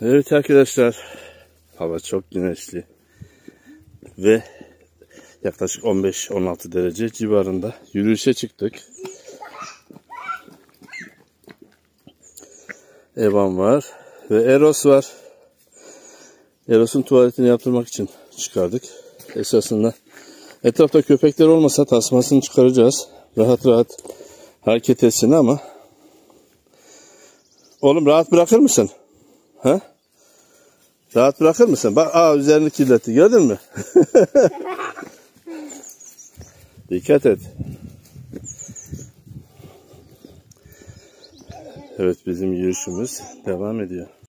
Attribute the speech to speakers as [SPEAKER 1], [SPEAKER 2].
[SPEAKER 1] Evet arkadaşlar, hava çok güneşli ve yaklaşık 15-16 derece civarında yürüyüşe çıktık. Evan var ve Eros var. Eros'un tuvaletini yaptırmak için çıkardık. Esasında etrafta köpekler olmasa tasmasını çıkaracağız. Rahat rahat hareket etsin ama. Oğlum rahat bırakır mısın? Ha? Rahat bırakır mısın? Bak, üzerini kirletti. Gördün mü? Dikkat et. Evet, bizim yürüyüşümüz devam ediyor.